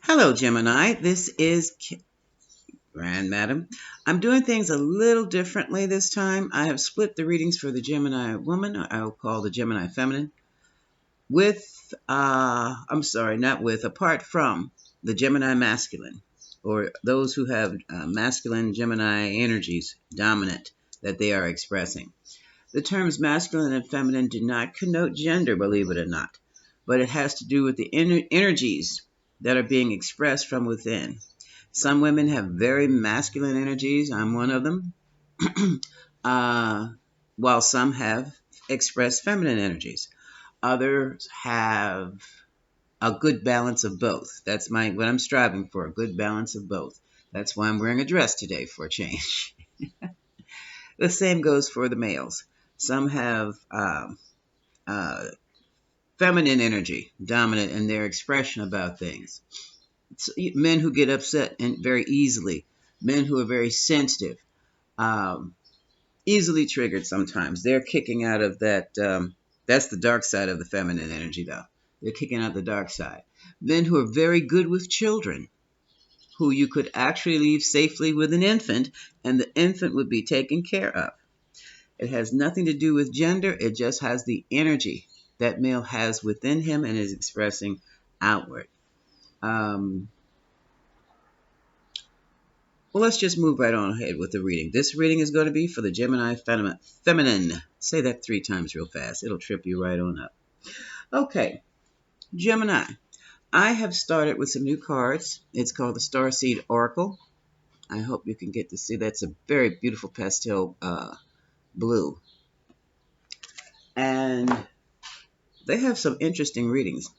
Hello, Gemini. This is Grand Madam. I'm doing things a little differently this time. I have split the readings for the Gemini woman, or I'll call the Gemini feminine, apart from the Gemini masculine, or those who have masculine Gemini energies dominant that they are expressing. The terms masculine and feminine do not connote gender, believe it or not, but it has to do with the energies that are being expressed from within. Some women have very masculine energies. I'm one of them. uh, while some have expressed feminine energies. Others have a good balance of both. That's what I'm striving for, a good balance of both. That's why I'm wearing a dress today for a change. The same goes for the males. Some have uh, feminine energy dominant in their expression about things. It's men who get upset and very easily, men who are very sensitive, um, easily triggered sometimes. They're kicking out of that. That's the dark side of the feminine energy, though. They're kicking out the dark side. Men who are very good with children, who you could actually leave safely with an infant, and the infant would be taken care of. It has nothing to do with gender. It just has the energy that male has within him and is expressing outward. Um, well, let's just move right on ahead with the reading. This reading is going to be for the Gemini feminine. Say that 3 times real fast. It'll trip you right on up. Okay, Gemini. I have started with some new cards. It's called the Starseed Oracle. I hope you can get to see. That's a very beautiful pastel blue. And they have some interesting readings.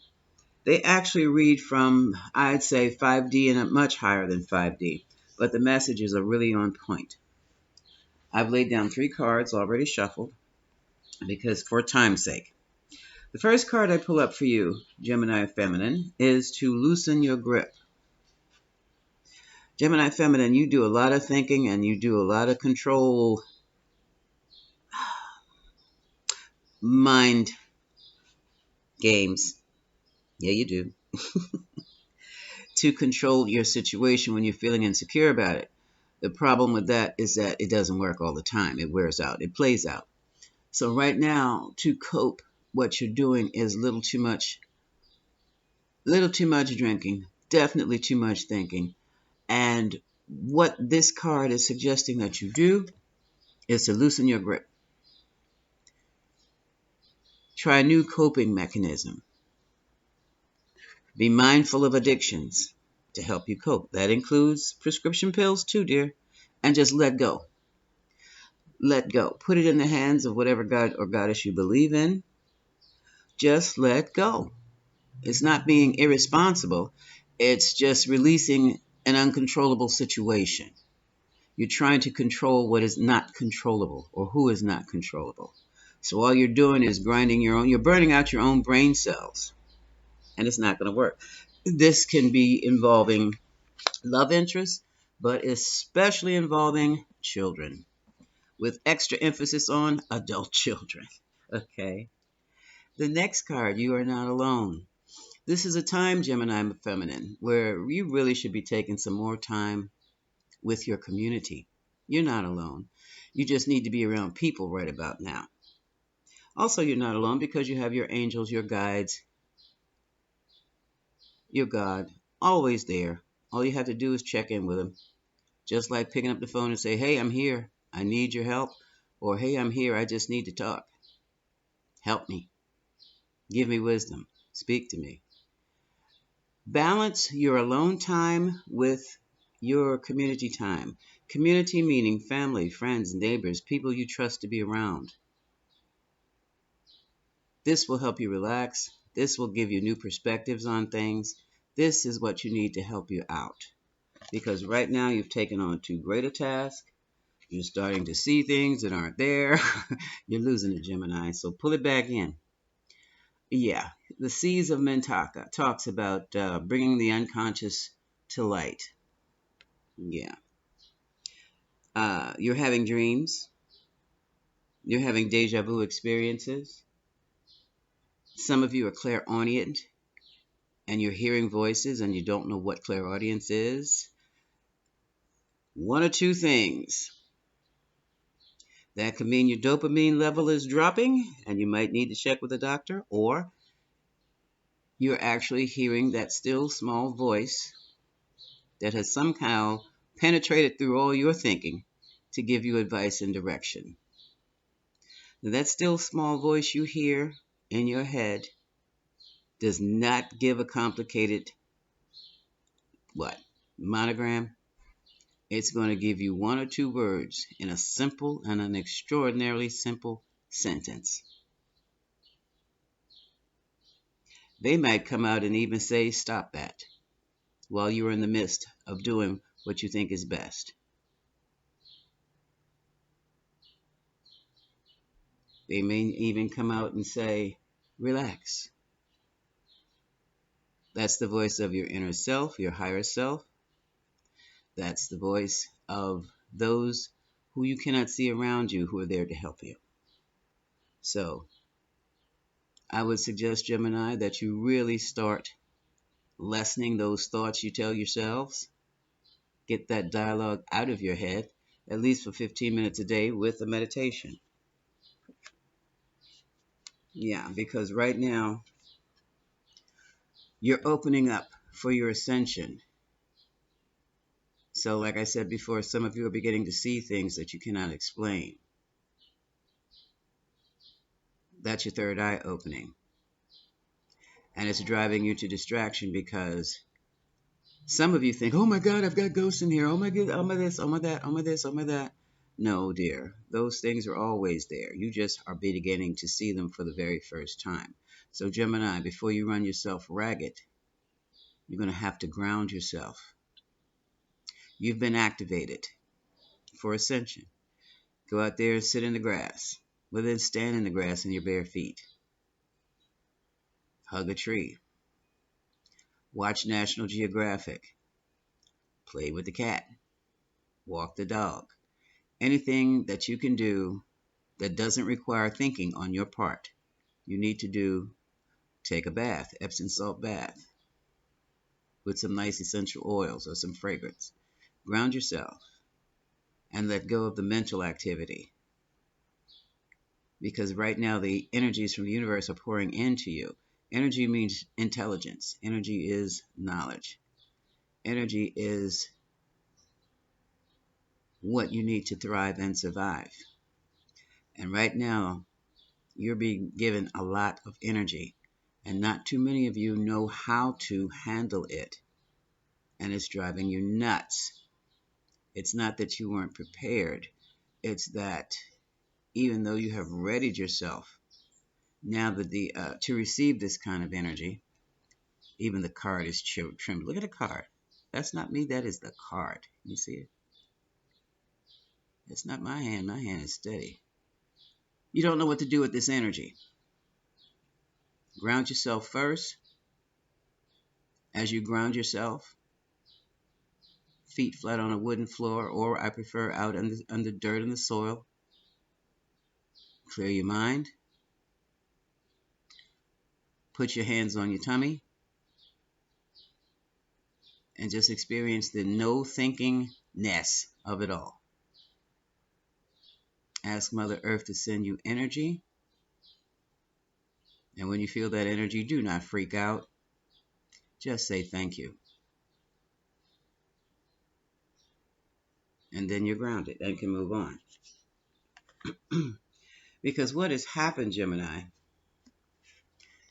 They actually read from, I'd say, 5D and much higher than 5D, but the messages are really on point. I've laid down 3 cards already shuffled because for time's sake. The first card I pull up for you, Gemini Feminine, is to loosen your grip. Gemini Feminine, you do a lot of thinking and you do a lot of control mind games. Yeah, you do. To control your situation when you're feeling insecure about it. The problem with that is that it doesn't work all the time. It wears out. It plays out. So right now, to cope, what you're doing is little too much drinking, definitely too much thinking. And what this card is suggesting that you do is to loosen your grip. Try a new coping mechanism. Be mindful of addictions to help you cope. That includes prescription pills too, dear. And just let go. Let go. Put it in the hands of whatever God or goddess you believe in. Just let go. It's not being irresponsible. It's just releasing an uncontrollable situation. You're trying to control what is not controllable or who is not controllable. So all you're doing is you're burning out your own brain cells, and it's not going to work. This can be involving love interests, but especially involving children, with extra emphasis on adult children. Okay. The next card, you are not alone. This is a time, Gemini Feminine, where you really should be taking some more time with your community. You're not alone. You just need to be around people right about now. Also, you're not alone because you have your angels, your guides, your God, always there. All you have to do is check in with them. Just like picking up the phone and say, hey, I'm here. I need your help. Or, hey, I'm here. I just need to talk. Help me. Give me wisdom. Speak to me. Balance your alone time with your community time. Community meaning family, friends, neighbors, people you trust to be around. This will help you relax. This will give you new perspectives on things. This is what you need to help you out. Because right now you've taken on too great a task. You're starting to see things that aren't there. You're losing it, Gemini. So pull it back in. Yeah, the Seas of Mentaka talks about bringing the unconscious to light. Yeah. You're having dreams. You're having deja vu experiences. Some of you are clairaudient. and you're hearing voices and you don't know what clairaudience is, one or two things. That could mean your dopamine level is dropping and you might need to check with a doctor, or you're actually hearing that still small voice that has somehow penetrated through all your thinking to give you advice and direction. Now, that still small voice you hear in your head does not give a complicated what? Monogram. It's going to give you one or two words in a simple and an extraordinarily simple sentence. They might come out and even say, stop that, while you're in the midst of doing what you think is best. They may even come out and say, relax. That's the voice of your inner self, your higher self. That's the voice of those who you cannot see around you who are there to help you. So I would suggest, Gemini, that you really start lessening those thoughts you tell yourselves. Get that dialogue out of your head, at least for 15 minutes a day with a meditation. Yeah, because right now you're opening up for your ascension. So, like I said before, some of you are beginning to see things that you cannot explain. That's your third eye opening. And it's driving you to distraction because some of you think, oh my God, I've got ghosts in here. Oh my God, oh my this, oh my that, oh my this, oh my that. No, dear. Those things are always there. You just are beginning to see them for the very first time. So, Gemini, before you run yourself ragged, you're going to have to ground yourself. You've been activated for ascension. Go out there and sit in the grass. Well, then stand in the grass in your bare feet. Hug a tree. Watch National Geographic. Play with the cat. Walk the dog. Anything that you can do that doesn't require thinking on your part, you need to do. Take a bath, Epsom salt bath, with some nice essential oils or some fragrance. Ground yourself and let go of the mental activity. Because right now the energies from the universe are pouring into you. Energy means intelligence. Energy is knowledge. Energy is what you need to thrive and survive. And right now, you're being given a lot of energy, and not too many of you know how to handle it. And it's driving you nuts. It's not that you weren't prepared. It's that even though you have readied yourself, now that to receive this kind of energy, even the card is trimmed. Look at the card. That's not me. That is the card. You see it? It's not my hand. My hand is steady. You don't know what to do with this energy. Ground yourself first. As you ground yourself, feet flat on a wooden floor, or I prefer out under dirt in the soil. Clear your mind. Put your hands on your tummy and just experience the no thinkingness of it all. Ask Mother Earth to send you energy. And when you feel that energy, do not freak out. Just say thank you. And then you're grounded and can move on. Because what has happened, Gemini,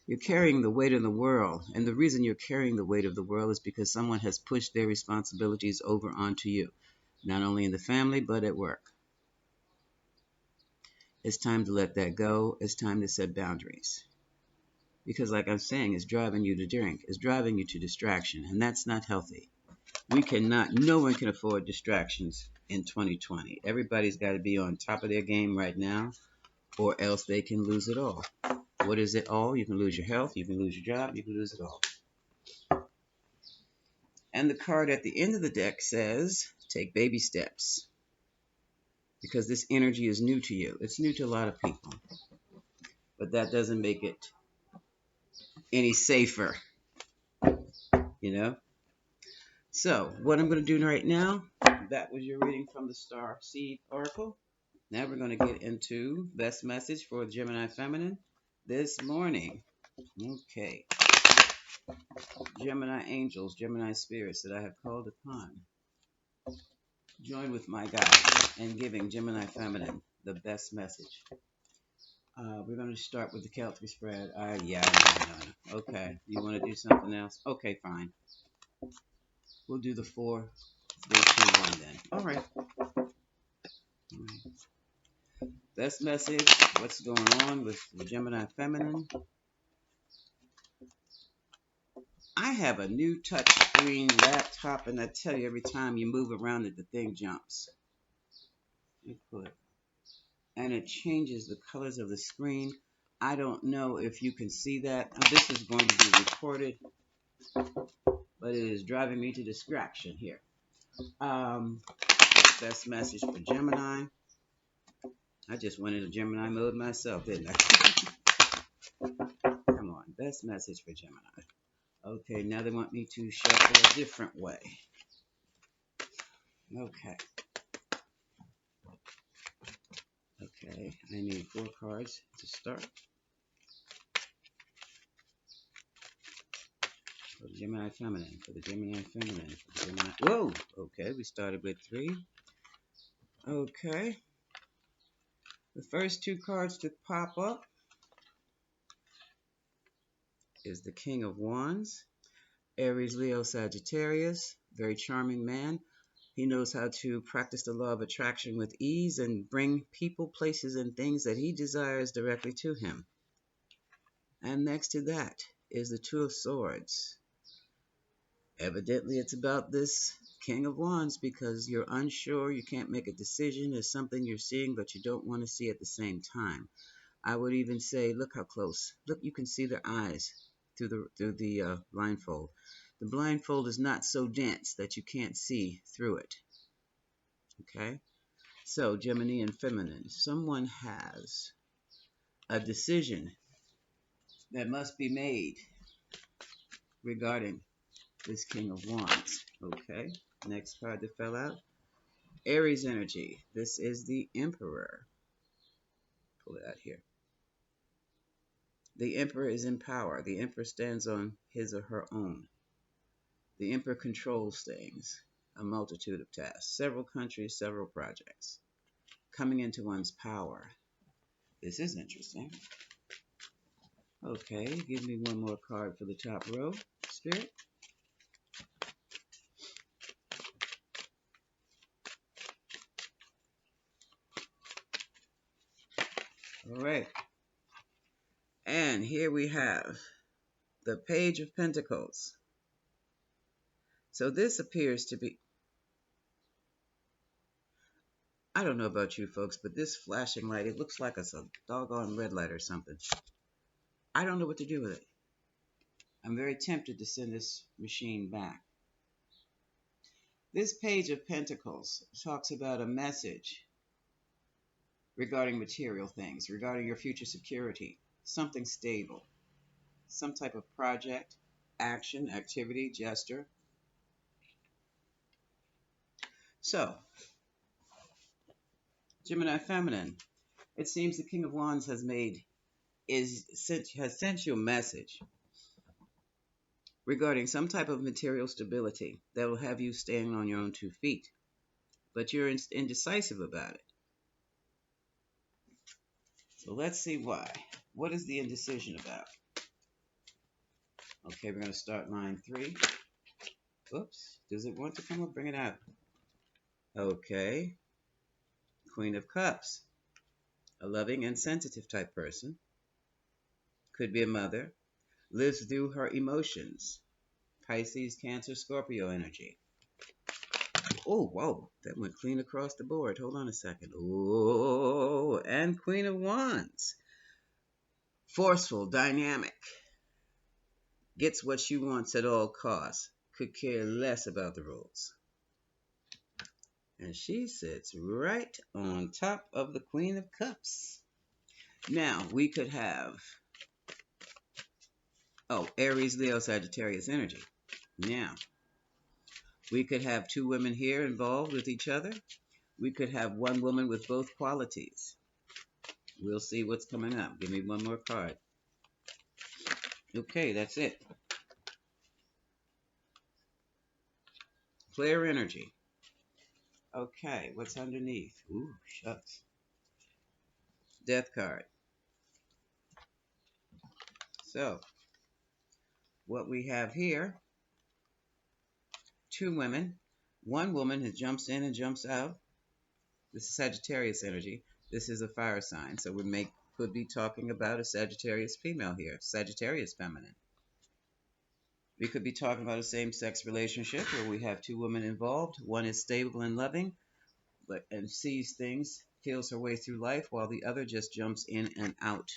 you're carrying the weight of the world. And the reason you're carrying the weight of the world is because someone has pushed their responsibilities over onto you, not only in the family, but at work. It's time to let that go. It's time to set boundaries. Because like I'm saying, it's driving you to drink. It's driving you to distraction. And that's not healthy. No one can afford distractions in 2020. Everybody's got to be on top of their game right now, or else they can lose it all. What is it all? You can lose your health, you can lose your job, you can lose it all. And the card at the end of the deck says, take baby steps. Because this energy is new to you. It's new to a lot of people. But that doesn't make it any safer. you know. So, what I'm going to do right now, that was your reading from the Star Seed Oracle. Now we're going to get into best message for Gemini Feminine this morning. Okay. Gemini angels, Gemini spirits that I have called upon, join with my guides in giving Gemini Feminine the best message. We're going to start with the Celtic spread. Yeah, no. Okay. You want to do something else? Okay, fine. We'll do the 4, 3, 2, 1 then. All right. Best message. What's going on with the Gemini Feminine? I have a new touchscreen laptop, and I tell you, every time you move around it, the thing jumps. And it changes the colors of the screen. I don't know if you can see that. This is going to be recorded, but it is driving me to distraction here. Best message for Gemini. I just went into Gemini mode myself, didn't I? Come on, best message for Gemini. Okay, now they want me to shuffle a different way. Okay. Okay, I need 4 cards to start. For the Gemini Feminine, for the Gemini Feminine, for the Gemini... Whoa! Okay, we started with 3. Okay. The first 2 cards to pop up is the King of Wands. Aries, Leo, Sagittarius. Very charming man. He knows how to practice the law of attraction with ease and bring people, places, and things that he desires directly to him. And next to that is the 2 of Swords. Evidently, it's about this King of Wands because you're unsure, you can't make a decision. There's something you're seeing, but you don't want to see at the same time. I would even say, look how close. Look, you can see their eyes through the blindfold. The blindfold is not so dense that you can't see through it. Okay? So, Gemini and Feminine, someone has a decision that must be made regarding this King of Wands. Okay? Next card that fell out. Aries energy. This is the Emperor. Pull it out here. The Emperor is in power. The Emperor stands on his or her own. The Emperor controls things, a multitude of tasks, several countries, several projects, coming into one's power. This is interesting. Okay, give me one more card for the top row, Spirit. All right. And here we have the Page of Pentacles. So this appears to be, I don't know about you folks, but this flashing light, it looks like it's a doggone red light or something. I don't know what to do with it. I'm very tempted to send this machine back. This Page of Pentacles talks about a message regarding material things, regarding your future security, something stable, some type of project, action, activity, gesture. So, Gemini Feminine, it seems the King of Wands has sent you a message regarding some type of material stability that will have you standing on your own 2 feet, but you're indecisive about it. So let's see why. What is the indecision about? Okay, we're going to start line 3. Oops, does it want to come up? Bring it out. Okay, Queen of Cups. A loving and sensitive type person. Could be a mother. Lives through her emotions. Pisces, Cancer, Scorpio energy. Oh, whoa, that went clean across the board. Hold on a second. Oh, and Queen of Wands. Forceful, dynamic. Gets what she wants at all costs. Could care less about the rules. And she sits right on top of the Queen of Cups. Now, we could have, Aries, Leo, Sagittarius energy. Now, we could have two women here involved with each other. We could have one woman with both qualities. We'll see what's coming up. Give me one more card. Okay, that's it. Clear energy. Okay, what's underneath? Ooh, shucks. Death card. So, what we have here, two women. One woman who jumps in and jumps out. This is Sagittarius energy. This is a fire sign, so could be talking about a Sagittarius female here, Sagittarius feminine. We could be talking about a same-sex relationship where we have two women involved. One is stable and loving, and sees things, feels her way through life, while the other just jumps in and out.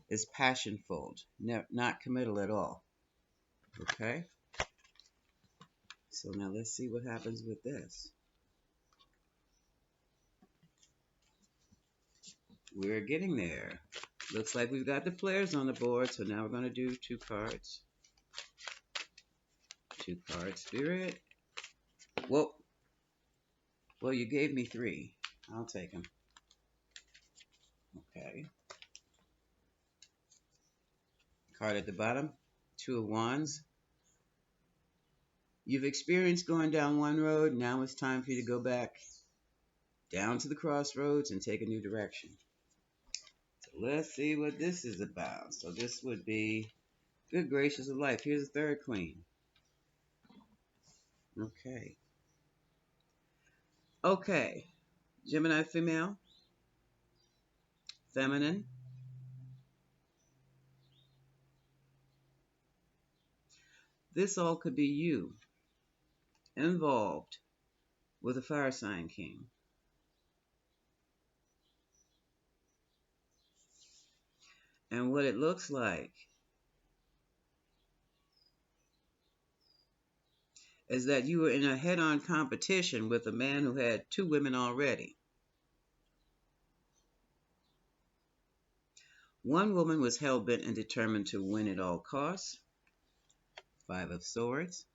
Is passion-filled, not committal at all. Okay? So now let's see what happens with this. We're getting there. Looks like we've got the players on the board, so now we're going to do two cards. Two cards, Spirit. Whoa. Well, you gave me three. I'll take them. Okay. Card at the bottom. Two of Wands. You've experienced going down one road. Now it's time for you to go back down to the crossroads and take a new direction. So let's see what this is about. So this would be good gracious of life. Here's the third queen. Okay. Okay. Gemini female. Feminine. This all could be you involved with a fire sign king. And what it looks like is that you were in a head-on competition with a man who had two women already. One woman was hell-bent and determined to win at all costs. Five of Swords.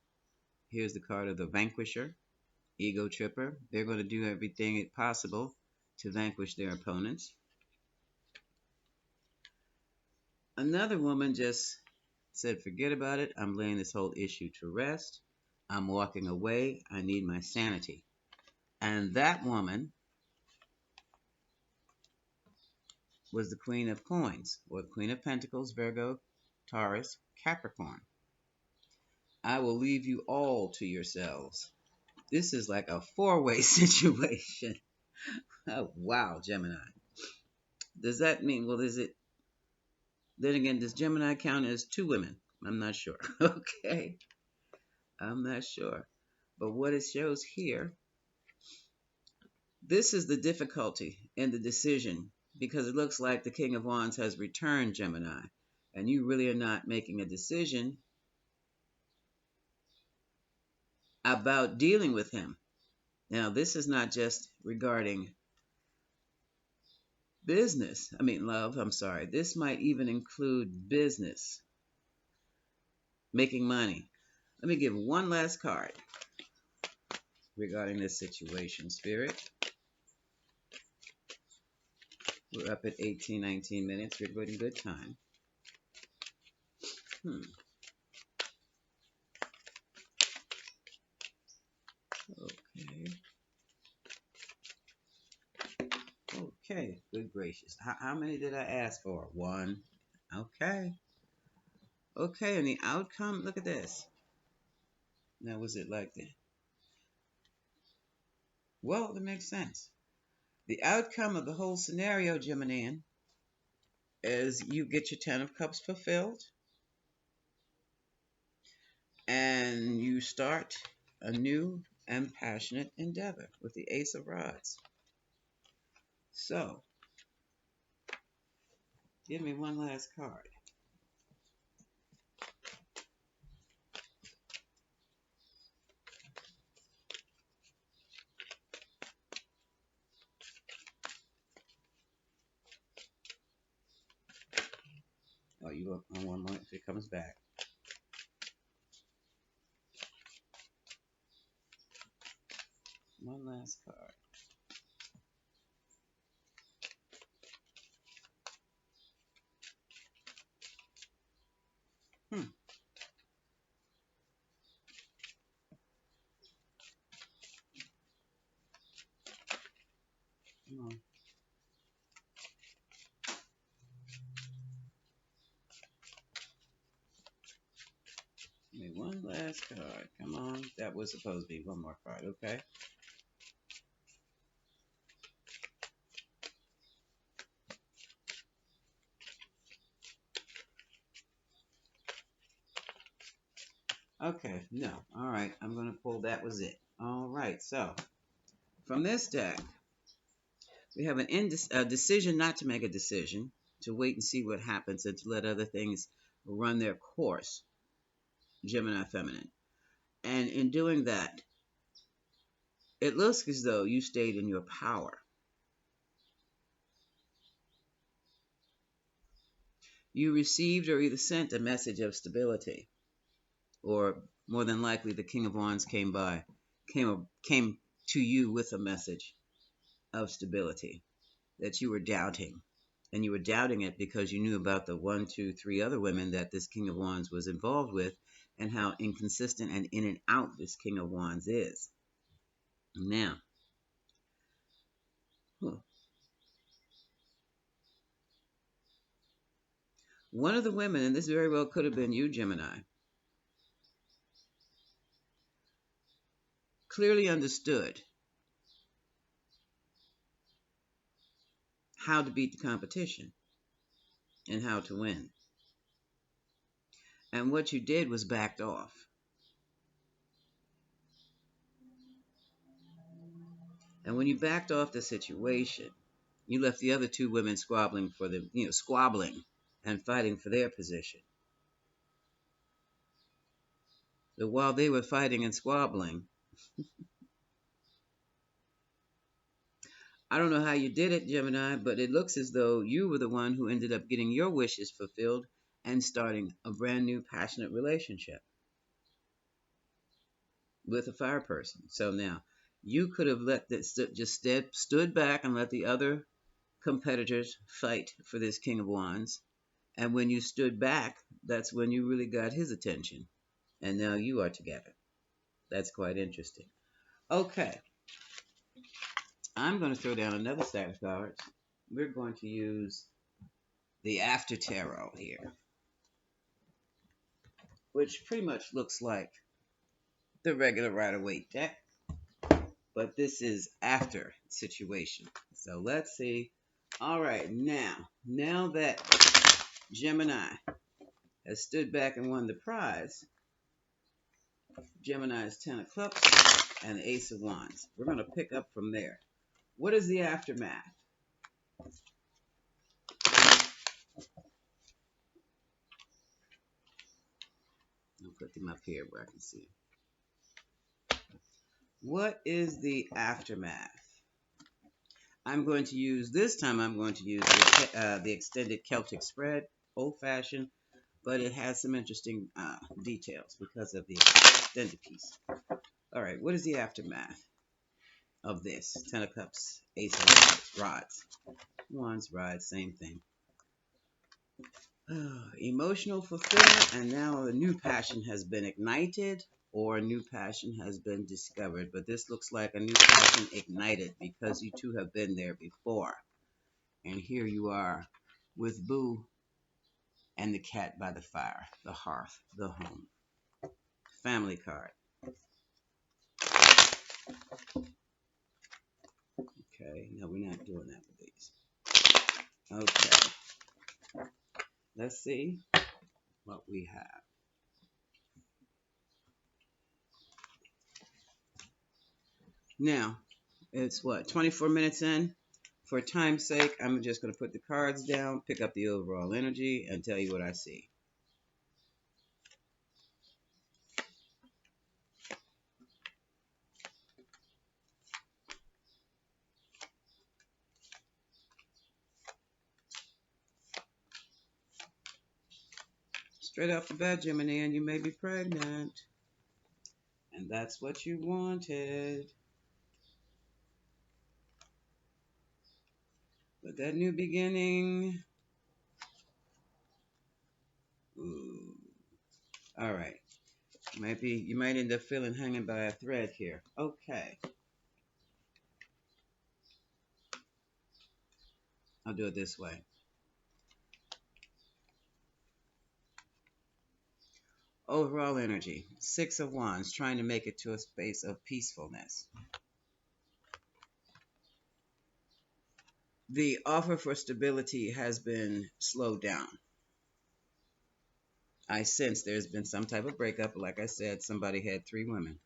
Here's the card of the Vanquisher, Ego Tripper. They're going to do everything possible to vanquish their opponents. Another woman just said, forget about it. I'm laying this whole issue to rest. I'm walking away. I need my sanity. And that woman was the Queen of Coins, or the Queen of Pentacles, Virgo, Taurus, Capricorn. I will leave you all to yourselves. This is like a four-way situation. Oh, wow, Gemini. Does that mean, well, is it, then again, does Gemini count as two women? I'm not sure. Okay. I'm not sure. But what it shows here, this is the difficulty in the decision, because it looks like the King of Wands has returned, Gemini, and you really are not making a decision about dealing with him. Now, this is not just regarding love, I'm sorry. This might even include business, making money. Let me give one last card regarding this situation, Spirit. We're up at 18, 19 minutes. We're getting good time. Okay. Okay, good gracious. How many did I ask for? One. Okay. Okay, and the outcome, look at this. Now, was it like that? Well, it makes sense. The outcome of the whole scenario, Geminian, is you get your Ten of Cups fulfilled, and you start a new and passionate endeavor with the Ace of Rods. So, give me one last card. Oh, you look on one moment if it comes back. One last card. Hmm. Come on. Give me one last card. Come on. That was supposed to be one more card. Okay. Okay. No. All right. I'm going to pull. That was it. All right. So from this deck, we have a decision not to make a decision, to wait and see what happens, and to let other things run their course. Gemini feminine. And in doing that, it looks as though you stayed in your power. You received or either sent a message of stability, or more than likely, the King of Wands came to you with a message of stability that you were doubting. And you were doubting it because you knew about the one, two, three other women that this King of Wands was involved with, and how inconsistent and in and out this King of Wands is. Now, one of the women, and this very well could have been you, Gemini, clearly understood how to beat the competition and how to win. And what you did was backed off. And when you backed off the situation, you left the other two women squabbling and fighting for their position. So while they were fighting and squabbling, I don't know how you did it, Gemini, but it looks as though you were the one who ended up getting your wishes fulfilled and starting a brand new passionate relationship with a fire person. So now you could have let this just stood back and let the other competitors fight for this King of Wands. And when you stood back, that's when you really got his attention. And now you are together. That's quite interesting. Okay, I'm going to throw down another stack of cards. We're going to use the After Tarot here, which pretty much looks like the regular Rider-Waite deck, but this is after situation. So let's see. All right, now that Gemini has stood back and won the prize, Gemini's Ten of Cups and the Ace of Wands. We're going to pick up from there. What is the aftermath? I'll put them up here where I can see. What is the aftermath? I'm going to use the extended Celtic spread, old-fashioned, but it has some interesting details because of the extended piece. All right, what is the aftermath of this? Ten of Cups, Ace of Rods. Wands, rods, same thing. Emotional fulfillment, and now a new passion has been ignited, or a new passion has been discovered. But this looks like a new passion ignited because you two have been there before. And here you are with Boo and the cat by the fire, the hearth, the home. Family card. Okay, no, we're not doing that with these. Okay, let's see what we have. Now, it's what, 24 minutes in? For time's sake, I'm just going to put the cards down, pick up the overall energy, and tell you what I see. Straight off the bat, Gemini, and you may be pregnant. And that's what you wanted. With that new beginning. Ooh. All right. You might end up feeling hanging by a thread here. Okay. I'll do it this way. Overall energy. Six of Wands, trying to make it to a space of peacefulness. The offer for stability has been slowed down. I sense there's been some type of breakup. Like I said, somebody had three women.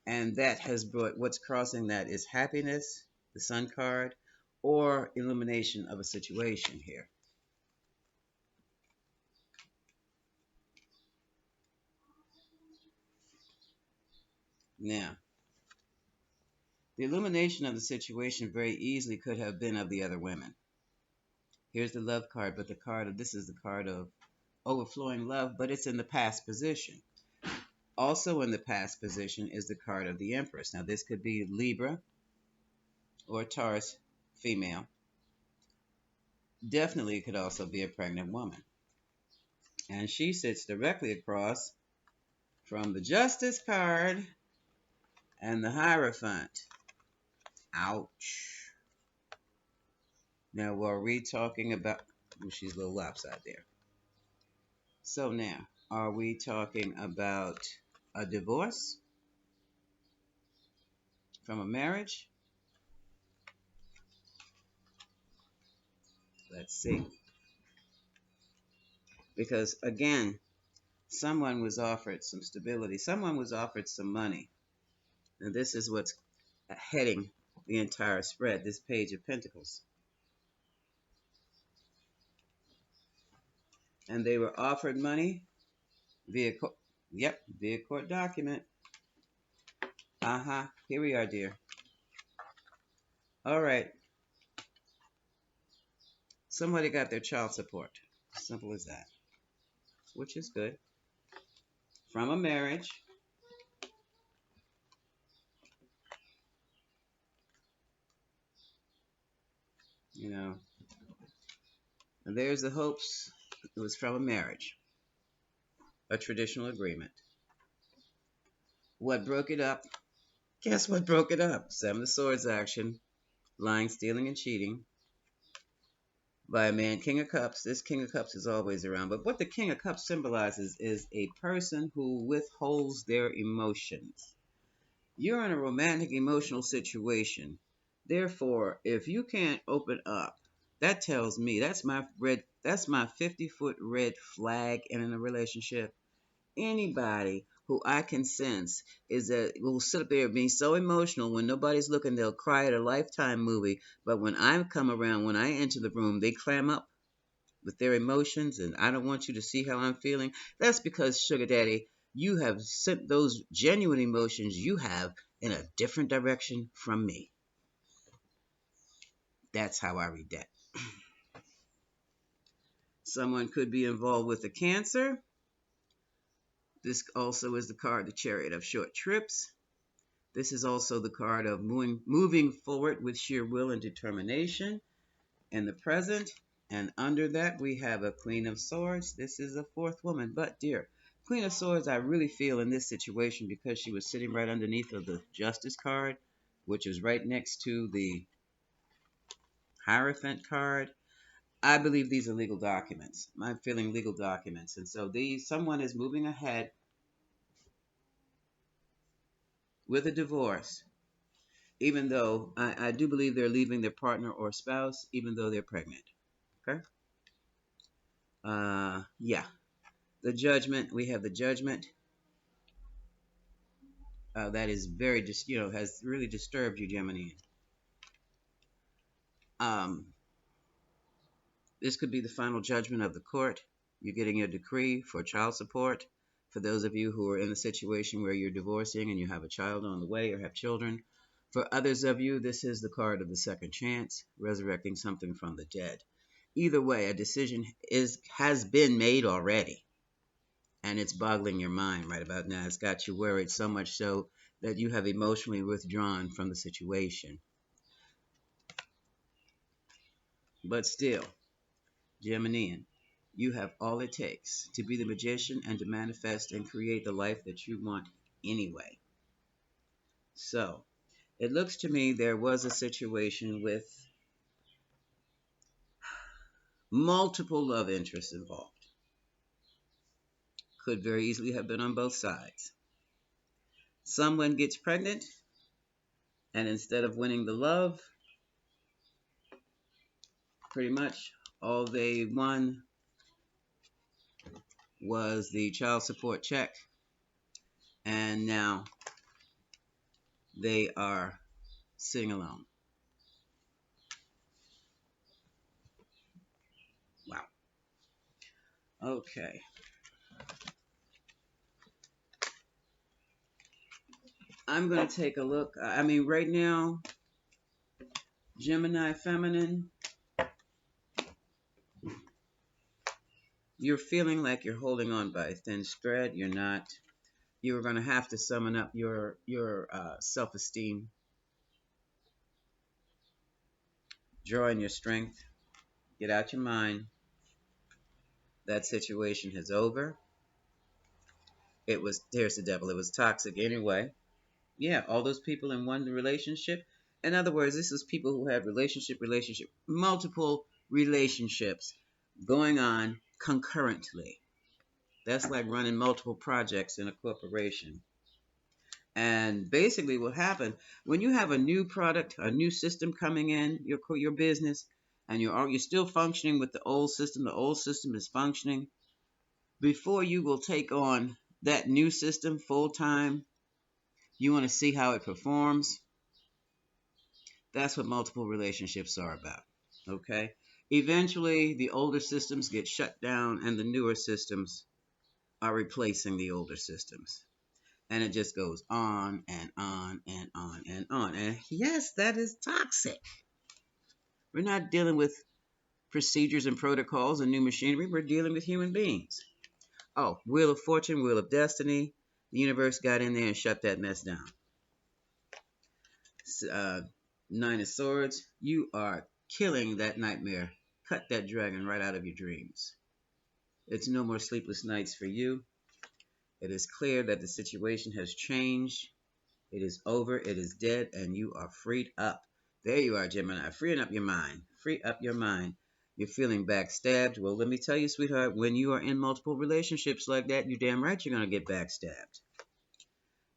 And that has brought what's crossing that is happiness, the Sun card, or illumination of a situation here. Now, the illumination of the situation very easily could have been of the other women. Here's the love card, but this is the card of overflowing love, but it's in the past position. Also in the past position is the card of the Empress. Now, this could be Libra or Taurus female. Definitely could also be a pregnant woman. And she sits directly across from the Justice card and the Hierophant. Ouch. Now, were we talking about... Oh, she's a little lopsided there. So now, are we talking about a divorce from a marriage? Let's see. Because, again, someone was offered some stability. Someone was offered some money. And this is what's heading the entire spread, this Page of Pentacles. And they were offered money via via court document. Here we are, dear. All right. Somebody got their child support. Simple as that. Which is good. From a marriage. You know. And there's the hopes. It was from a marriage. A traditional agreement. What broke it up? Guess what broke it up? Seven of Swords action. Lying, stealing, and cheating. By a man, King of Cups. This King of Cups is always around. But what the King of Cups symbolizes is a person who withholds their emotions. You're in a romantic, emotional situation. Therefore, if you can't open up, that tells me that's my 50-foot red flag in a relationship. Anybody who I can sense is that will sit up there being so emotional when nobody's looking, they'll cry at a Lifetime movie. But when I come around, when I enter the room, they clam up with their emotions, and I don't want you to see how I'm feeling. That's because, Sugar Daddy, you have sent those genuine emotions you have in a different direction from me. That's how I read that. Someone could be involved with a Cancer. This also is the card, the Chariot of Short Trips. This is also the card of moving forward with sheer will and determination in the present. And under that, we have a Queen of Swords. This is a fourth woman. But, dear, Queen of Swords, I really feel in this situation, because she was sitting right underneath of the Justice card, which is right next to the Hierophant card. I believe these are legal documents. I'm feeling legal documents. And so someone is moving ahead with a divorce, even though I do believe they're leaving their partner or spouse, even though they're pregnant. Okay? Yeah. The Judgment, we have the Judgment. That is very, has really disturbed you, Gemini. Um, this could be the final judgment of the court. You're getting a decree for child support. For those of you who are in a situation where you're divorcing and you have a child on the way or have children. For others of you, this is the card of the second chance, resurrecting something from the dead. Either way, a decision has been made already. And it's boggling your mind right about now. It's got you worried so much so that you have emotionally withdrawn from the situation. But still, Geminian, you have all it takes to be the magician and to manifest and create the life that you want anyway. So, it looks to me there was a situation with multiple love interests involved. Could very easily have been on both sides. Someone gets pregnant, and instead of winning the love, pretty much all they won was the child support check, and now they are sitting alone. Wow. Okay. I'm going to take a look. I mean, right now, Gemini feminine, you're feeling like you're holding on by a thin thread. You're not. You're going to have to summon up your self-esteem, draw in your strength, get out your mind. That situation is over. It was, there's the devil. It was toxic anyway. Yeah, all those people in one relationship. In other words, this is people who have multiple relationships going on concurrently. That's like running multiple projects in a corporation. And basically, what happened when you have a new product, a new system coming in your business, and you're still functioning with the old system. The old system is functioning. Before you will take on that new system full time, you want to see how it performs. That's what multiple relationships are about. Okay? Eventually, the older systems get shut down and the newer systems are replacing the older systems. And it just goes on and on and on and on. And yes, that is toxic. We're not dealing with procedures and protocols and new machinery. We're dealing with human beings. Oh, Wheel of Fortune, Wheel of Destiny. The universe got in there and shut that mess down. uh, Nine of Swords, you are killing that nightmare. Cut that dragon right out of your dreams. It's no more sleepless nights for you. It is clear that the situation has changed. It is over. It is dead, and you are freed up. There you are, Gemini. Freeing up your mind. Free up your mind. You're feeling backstabbed. Well, let me tell you, sweetheart, when you are in multiple relationships like that, you're damn right you're going to get backstabbed.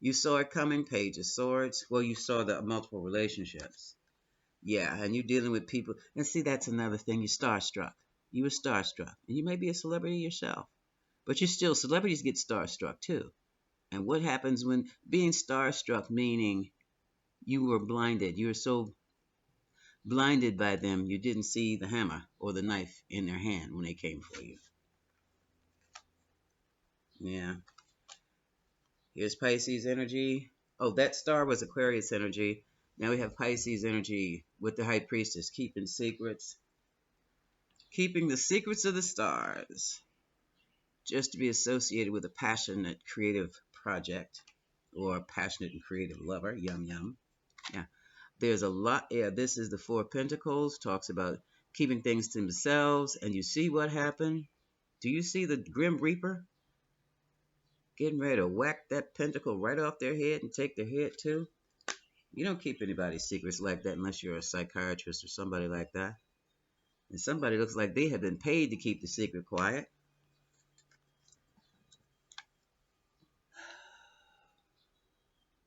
You saw it coming, Page of Swords. Well, you saw the multiple relationships. Yeah, and you're dealing with people. And see, that's another thing. You're starstruck. You were starstruck. And you may be a celebrity yourself. But you're still, celebrities get starstruck too. And what happens when being starstruck, meaning you were blinded. You were so blinded by them, you didn't see the hammer or the knife in their hand when they came for you. Yeah. Here's Pisces energy. Oh, that star was Aquarius energy. Now we have Pisces energy with the High Priestess, keeping secrets. Keeping the secrets of the stars. Just to be associated with a passionate creative project or a passionate and creative lover. Yum, yum. Yeah. There's a lot. Yeah, this is the Four of Pentacles. Talks about keeping things to themselves. And you see what happened? Do you see the Grim Reaper getting ready to whack that pentacle right off their head and take their head too? You don't keep anybody's secrets like that unless you're a psychiatrist or somebody like that. And somebody looks like they have been paid to keep the secret quiet.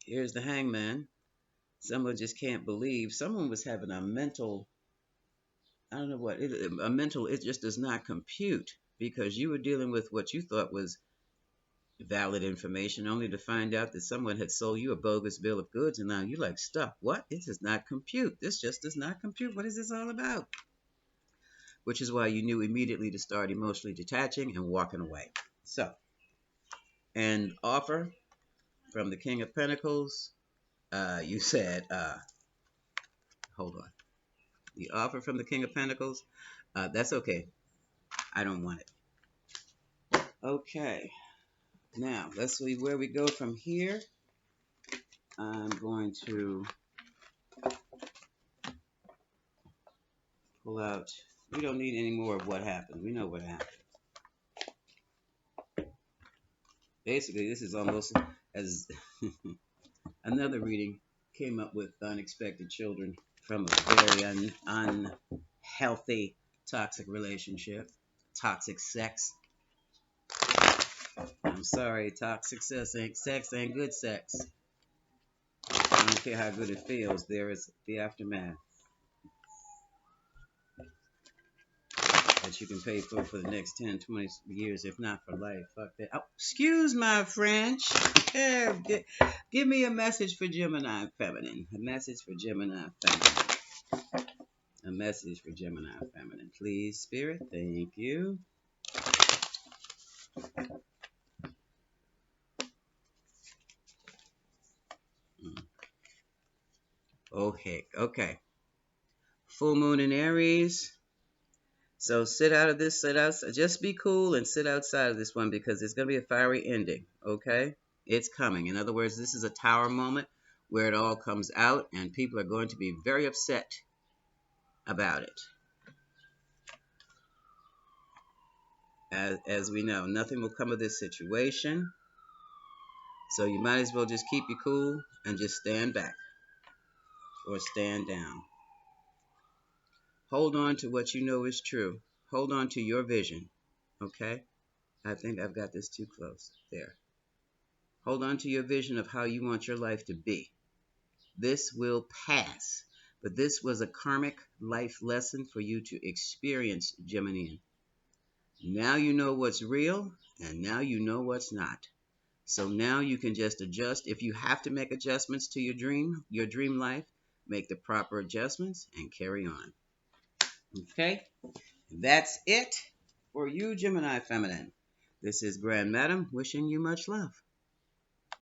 Here's the Hangman. Someone just can't believe. Someone was having a mental, I don't know what, a mental, it just does not compute because you were dealing with what you thought was valid information only to find out that someone had sold you a bogus bill of goods and now you're like, stuck. What? It does not compute. This just does not compute. What is this all about? Which is why you knew immediately to start emotionally detaching and walking away. So, an offer from the King of Pentacles. You said, hold on. The offer from the King of Pentacles. That's okay. I don't want it. Okay. Now, let's see where we go from here. I'm going to pull out We don't need any more of what happened. We know what happened. Basically, this is almost as another reading came up with unexpected children from a very unhealthy, toxic relationship, toxic sex. I'm sorry, toxic sex ain't good sex. I don't care how good it feels, there is the aftermath that you can pay for the next 10, 20 years, if not for life. Fuck that. Oh, excuse my French. Give me a message for Gemini Feminine. A message for Gemini Feminine. A message for Gemini Feminine. Please, Spirit. Thank you. Oh, heck. Okay. Full moon in Aries. So sit out of this, sit out. Just be cool and sit outside of this one because it's going to be a fiery ending. Okay? It's coming. In other words, this is a tower moment where it all comes out and people are going to be very upset about it. As we know, nothing will come of this situation. So you might as well just keep your cool and just stand back or stand down. Hold on to what you know is true. Hold on to your vision. Okay? I think I've got this too close. There. Hold on to your vision of how you want your life to be. This will pass. But this was a karmic life lesson for you to experience, Gemini. Now you know what's real, and now you know what's not. So now you can just adjust. If you have to make adjustments to your dream life, make the proper adjustments and carry on. Okay? That's it for you, Gemini Feminine. This is Grand Madam wishing you much love.